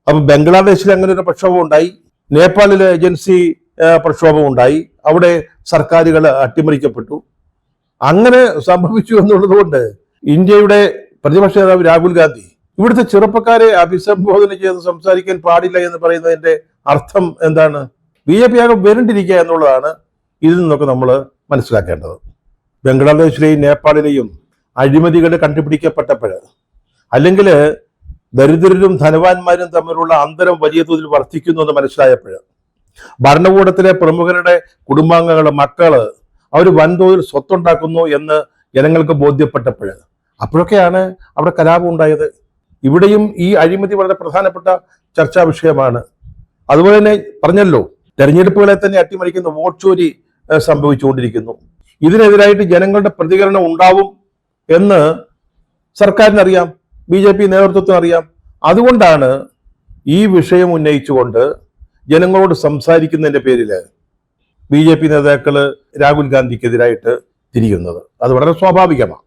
അപ്പൊ ബംഗ്ലാദേശിൽ അങ്ങനെ ഒരു പ്രക്ഷോഭം ഉണ്ടായി, നേപ്പാളിലെ ഏജൻസി പ്രക്ഷോഭം ഉണ്ടായി, അവിടെ സർക്കാരുകൾ അട്ടിമറിക്കപ്പെട്ടു. അങ്ങനെ സംഭവിച്ചു എന്നുള്ളത് കൊണ്ട് ഇന്ത്യയുടെ പ്രതിപക്ഷ നേതാവ് രാഹുൽ ഗാന്ധി ഇവിടുത്തെ ചെറുപ്പക്കാരെ അഭിസംബോധന ചെയ്ത് സംസാരിക്കാൻ പാടില്ല എന്ന് പറയുന്നതിന്റെ അർത്ഥം എന്താണ്? BJP ആകെ വരണ്ടിരിക്കുക എന്നുള്ളതാണ് ഇതിൽ നിന്നൊക്കെ നമ്മൾ മനസ്സിലാക്കേണ്ടത്. ബംഗ്ലാദേശിലെയും നേപ്പാളിലെയും അഴിമതികൾ കണ്ടുപിടിക്കപ്പെട്ടപ്പോൾ, അല്ലെങ്കിൽ ദരിദ്രരും ധനവാന്മാരും തമ്മിലുള്ള അന്തരം വലിയ തോതിൽ വർദ്ധിക്കുന്നു എന്ന് മനസ്സിലായപ്പോൾ, ഭരണകൂടത്തിലെ പ്രമുഖരുടെ കുടുംബാംഗങ്ങൾ, മക്കള് അവർ വൻതോതിൽ സ്വത്തുണ്ടാക്കുന്നു എന്ന് ജനങ്ങൾക്ക് ബോധ്യപ്പെട്ടപ്പോൾ, അപ്പോഴൊക്കെയാണ് അവിടെ കലാപം ഉണ്ടായത്. ഇവിടെയും ഈ അഴിമതി വളരെ പ്രധാനപ്പെട്ട ചർച്ചാ വിഷയമാണ്. അതുപോലെ തന്നെ പറഞ്ഞല്ലോ, തെരഞ്ഞെടുപ്പുകളെ തന്നെ അട്ടിമറിക്കുന്ന വോട്ട് ചോരി സംഭവിച്ചുകൊണ്ടിരിക്കുന്നു. ഇതിനെതിരായിട്ട് ജനങ്ങളുടെ പ്രതികരണം ഉണ്ടാവും എന്ന് സർക്കാരിനറിയാം, BJP നേതൃത്വത്തിനറിയാം. അതുകൊണ്ടാണ് ഈ വിഷയം ഉന്നയിച്ചുകൊണ്ട് ജനങ്ങളോട് സംസാരിക്കുന്നതിന്റെ പേരിൽ BJP നേതാക്കള് രാഹുൽ ഗാന്ധിക്കെതിരായിട്ട് തിരിയുന്നത്. അത് വളരെ സ്വാഭാവികമാണ്.